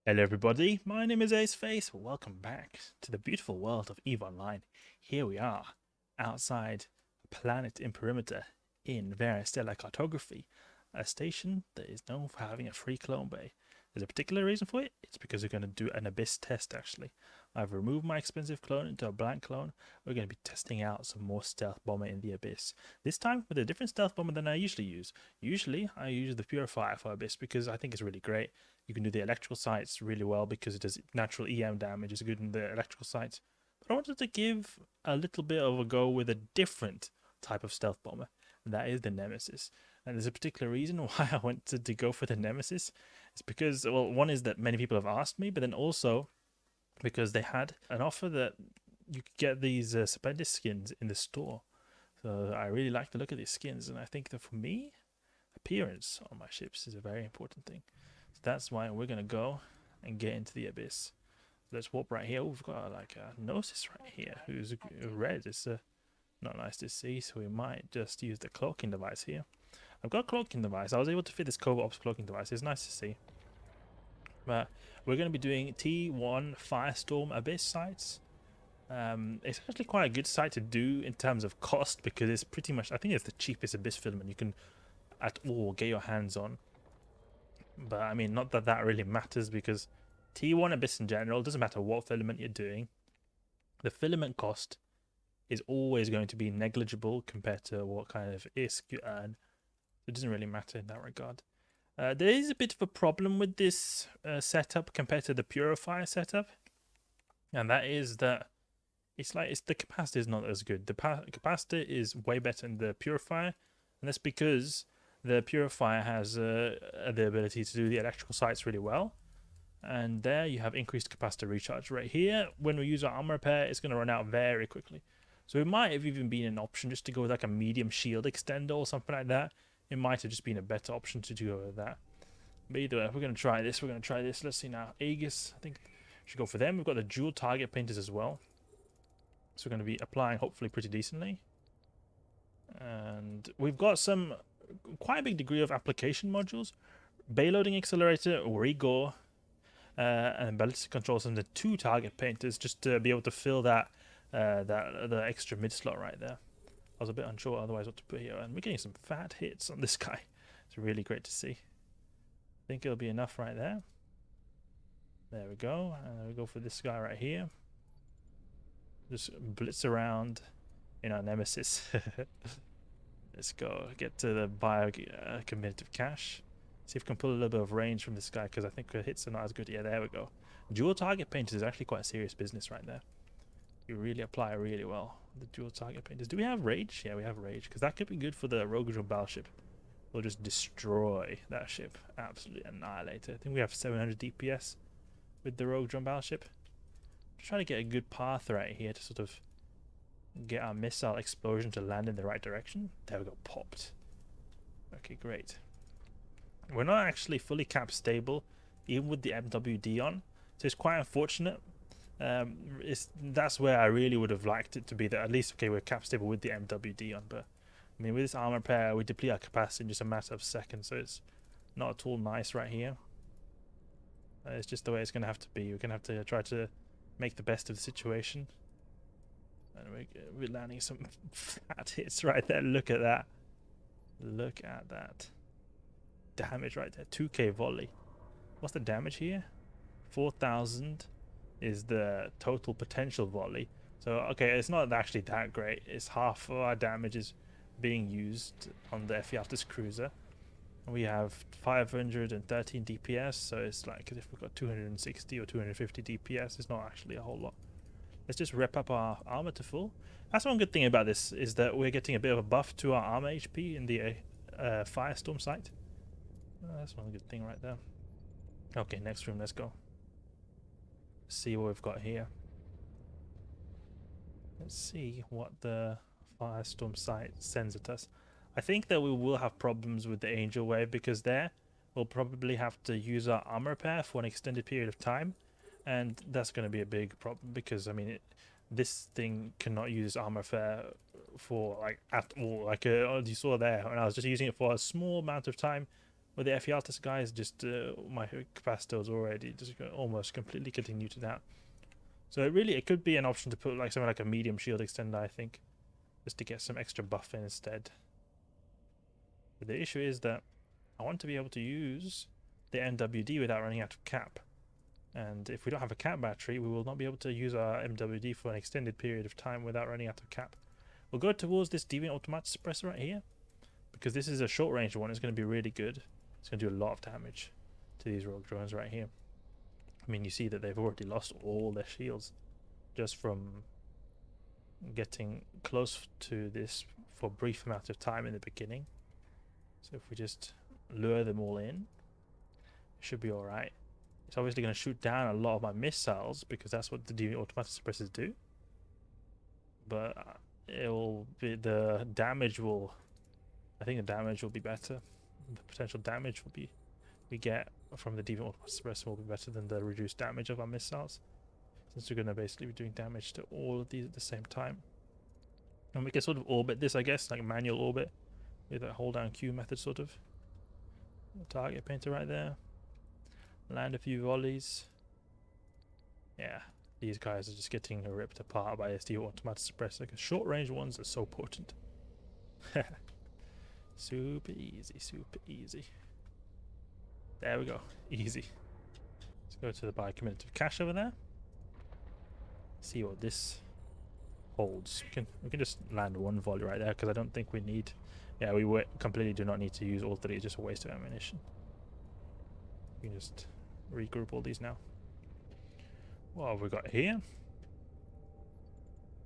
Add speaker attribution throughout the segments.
Speaker 1: Hello everybody, my name is Aceface. Welcome back to the beautiful world of EVE Online. Here we are, outside a planet in perimeter in Stellar Cartography, a station that is known for having a free clone bay. There's a particular reason for it. It's because we're going to do an Abyss test actually. I've removed my expensive clone into a blank clone. We're going to be testing out some more stealth bomber in the Abyss. This time with a different stealth bomber than I usually use. Usually I use the Purifier for Abyss because I think it's really great. You can do the electrical sites really well because it does natural EM damage. It's good in the electrical sites. But I wanted to give a little bit of a go with a different type of stealth bomber, and that is the Nemesis. And there's a particular reason why I wanted to go for the Nemesis. It's because, well, one is that many people have asked me, but then also because they had an offer that you could get these suspended skins in the store. So I really like the look of these skins, and I think that for me, appearance on my ships is a very important thing. So that's why we're gonna go and get into the Abyss. Let's warp right here. We've got like a Gnosis right here who's red. It's not nice to see, so we might just use the cloaking device here. I've got a cloaking device. I was able to fit this Covert Ops cloaking device. It's nice to see. But we're going to be doing T1 Firestorm Abyss sites. It's actually quite a good site to do in terms of cost because it's pretty much, I think it's the cheapest Abyss filament you can at all get your hands on. But I mean, not that that really matters because T1 Abyss in general, doesn't matter what filament you're doing, the filament cost is always going to be negligible compared to what kind of ISK you earn. It doesn't really matter in that regard. There is a bit of a problem with this setup compared to the Purifier setup, and that is that it's the capacitor is not as good. The capacitor is way better than the Purifier, and that's because the Purifier has the ability to do the electrical sites really well. And there you have increased capacitor recharge. Right here, when we use our armor repair, it's going to run out very quickly. So it might have even been an option just to go with like a medium shield extender or something like that. It might have just been a better option to do with that. But either way, we're going to try this. Let's see now. Aegis, I think, should go for them. We've got the dual target painters as well. So we're going to be applying hopefully pretty decently. And we've got some quite a big degree of application modules. Bayloading Accelerator, Rigor, and Ballistic controls and the 2 target painters just to be able to fill that the extra mid slot right there. I was a bit unsure otherwise what to put here, and we're getting some fat hits on this guy. It's really great to see. I think it'll be enough right there. There we go, and we go for this guy right here. Just blitz around in our Nemesis. Let's go get to the bio combative cache. See if we can pull a little bit of range from this guy because I think the hits are not as good. Yeah, there we go. Dual target painters is actually quite serious business right there. You really apply really well. The dual target painters. Do we have rage? Yeah, we have rage because that could be good for the Rogue Battleship. We'll just destroy that ship. Absolutely annihilate it. I think we have 700 DPS with the Rogue Battleship. Just trying to get a good path right here to sort of get our missile explosion to land in the right direction. There we go. Popped. Okay, great. We're not actually fully cap stable even with the MWD on, so it's quite unfortunate. That's where I really would have liked it to be that at least okay we're cap stable with the MWD on, but I mean with this armor pair we deplete our capacity in just a matter of seconds, so it's not at all nice right here. It's just the way it's going to have to be. We're going to have to try to make the best of the situation, and we're landing some fat hits right there. Look at that damage right there. 2k volley. What's the damage here? 4,000 is the total potential volley. So okay, it's not actually that great. It's half of our damage is being used on the FE Altus cruiser. We have 513 DPS, so it's like if we've got 260 or 250 DPS, it's not actually a whole lot. Let's just rep up our armor to full. That's one good thing about this is that we're getting a bit of a buff to our armor HP in the Firestorm site. That's one good thing right there. Okay, next room, let's go. See what we've got here. Let's see what the Firestorm site sends at us. I think that we will have problems with the Angel Wave because there we'll probably have to use our armor repair for an extended period of time, and that's going to be a big problem because I mean this thing cannot use armor repair for like at all. Like you saw there, and I was just using it for a small amount of time. With the Ephialtes guys, just my capacitor is already just almost completely continued out. So it could be an option to put like something like a medium shield extender, I think, just to get some extra buff in instead. But the issue is that I want to be able to use the MWD without running out of cap. And if we don't have a cap battery, we will not be able to use our MWD for an extended period of time without running out of cap. We'll go towards this Deviant Automatic Suppressor right here, because this is a short range one. It's going to be really good. It's going to do a lot of damage to these rogue drones right here. I mean, you see that they've already lost all their shields just from getting close to this for a brief amount of time in the beginning. So if we just lure them all in, it should be alright. It's obviously going to shoot down a lot of my missiles because that's what the Deviant Automatic Suppressors do. But it will be, the damage will, I think the damage will be better. The potential damage will be, we get from the Deviant Automatic Suppressor will be better than the reduced damage of our missiles, since we're going to basically be doing damage to all of these at the same time. And we can sort of orbit this, I guess, like manual orbit with a hold down Q method sort of. Target painter right there. Land a few volleys. Yeah, these guys are just getting ripped apart by SD automatic suppressor because short range ones are so potent. Super easy, super easy. There we go, easy. Let's go to the biocommutative cache over there. See what this holds. We can just land one volley right there because I don't think we need. Yeah, we completely do not need to use all three. It's just a waste of ammunition. We can just regroup all these now. What have we got here?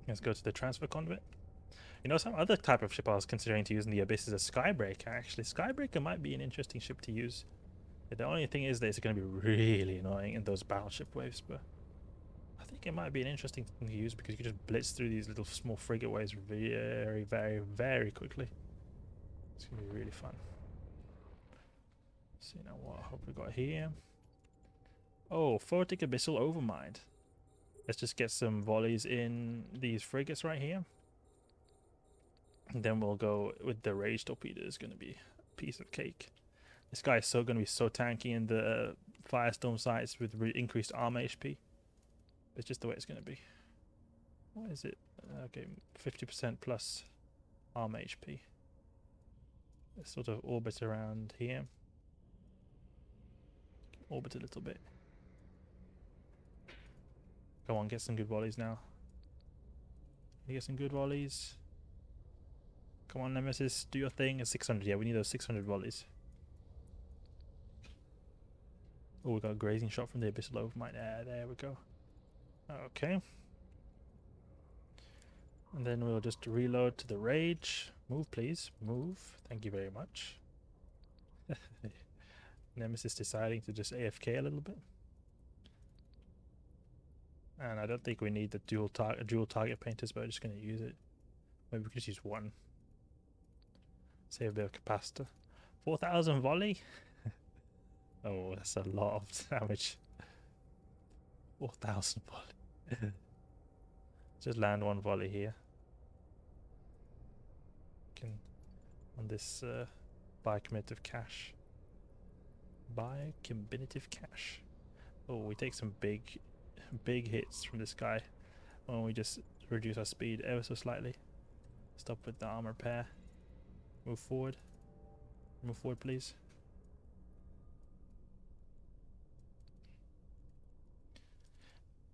Speaker 1: Let's go to the transfer conduit. You know, some other type of ship I was considering to use in the Abyss is a Skybreaker, actually. Skybreaker might be an interesting ship to use. The only thing is that it's going to be really annoying in those battleship waves, but I think it might be an interesting thing to use because you can just blitz through these little small frigate waves very, very, very quickly. It's going to be really fun. See now what have we got here? Oh, Photic Abyssal Overmind. Let's just get some volleys in these frigates right here. And then we'll go with the Rage Torpedo. It's going to be a piece of cake. This guy is going to be so tanky in the Firestorm sites with increased armor HP. It's just the way it's going to be. What is it? Okay, 50% plus armor HP. Let's sort of orbit around here. Orbit a little bit. Come on, get some good volleys now. You get some good volleys. Come on, Nemesis, do your thing. It's 600. Yeah, we need those 600 volleys. Oh, we got a grazing shot from the Abyssal Overmind. There we go. Okay. And then we'll just reload to the Rage. Move, please. Move. Thank you very much. Nemesis deciding to just AFK a little bit. And I don't think we need the dual target painters, but I'm just going to use it. Maybe we could just use one. Save a bit of capacitor. 4,000 volley? Oh, that's a lot of damage. 4,000 volley. Just land one volley here. Can on this biocommutative cache. Biocombinative cache. Oh, we take some big hits from this guy when we just reduce our speed ever so slightly. Stop with the armor pair. Move forward. Move forward, please.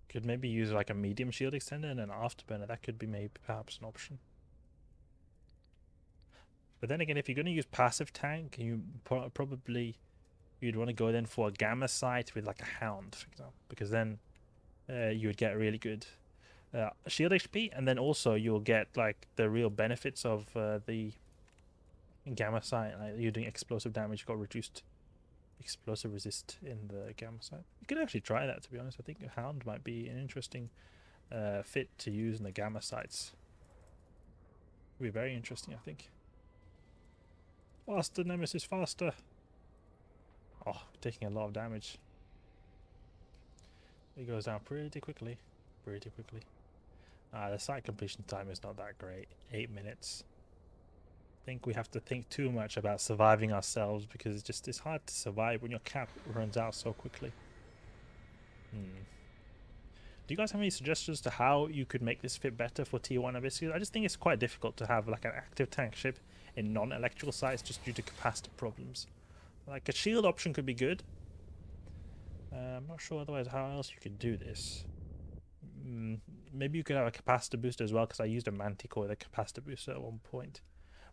Speaker 1: Could maybe use like a medium shield extender and an afterburner. That could be maybe perhaps an option. But then again, if you're going to use passive tank, you probably you'd want to go then for a gamma sight with like a hound, for example, because then you would get really good shield HP, and then also you'll get like the real benefits of the gamma sight. Like you're doing explosive damage, you've got reduced explosive resist in the gamma sight. You could actually try that, to be honest. I think a hound might be an interesting fit to use in the gamma sights. It'd be very interesting, I think. Faster, Nemesis, faster! Oh, taking a lot of damage. It goes down pretty quickly. Pretty quickly. The site completion time is not that great. 8 minutes. think we have to think too much about surviving ourselves, because it's hard to survive when your cap runs out so quickly. Do you guys have any suggestions to how you could make this fit better for Tier 1 Abyssal? I just think it's quite difficult to have like an active tank ship in non-electrical sites just due to capacity problems. Like a shield option could be good. I'm not sure otherwise how else you could do this. Maybe you could have a capacitor booster as well, because I used a Manticore with a capacitor booster at one point.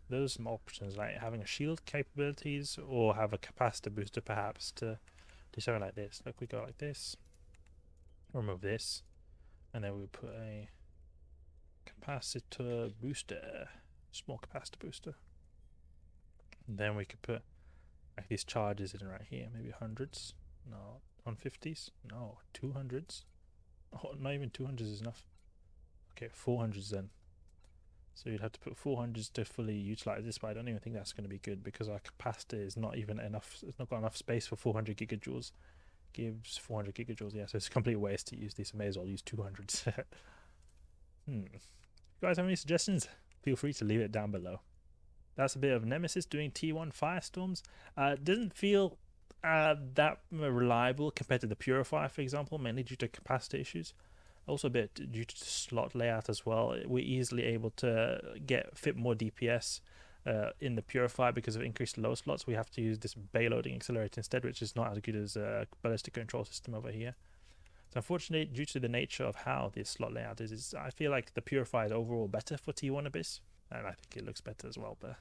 Speaker 1: Those are some options, like having a shield capabilities or have a capacitor booster perhaps to do something like this. Look, we go like this. Remove this, and then we put a capacitor booster, small capacitor booster. And then we could put like these charges in right here, maybe hundreds, no, 150s, no, 200s. Oh, not even 200s is enough. Okay, 400s then. So you'd have to put 400s to fully utilize this, but I don't even think that's going to be good because our capacitor is not even enough. It's not got enough space for 400 gigajoules. Gives 400 gigajoules, yeah, so it's a complete waste to use these. I may as well use 200s. If you guys have any suggestions, feel free to leave it down below. That's a bit of Nemesis doing T1 Firestorms. Doesn't feel that reliable compared to the Purifier, for example, mainly due to capacity issues. Also a bit due to slot layout as well. We're easily able to fit more DPS in the Purifier because of increased low slots. We have to use this Bayloading Accelerator instead, which is not as good as a Ballistic control system over here. So unfortunately, due to the nature of how this slot layout is I feel like the Purifier is overall better for T1 Abyss, and I think it looks better as well, but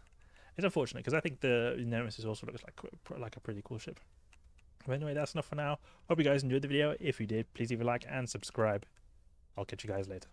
Speaker 1: it's unfortunate because I think the Nemesis also looks like a pretty cool ship. But anyway, that's enough for now. Hope you guys enjoyed the video. If you did, please leave a like and subscribe. I'll catch you guys later.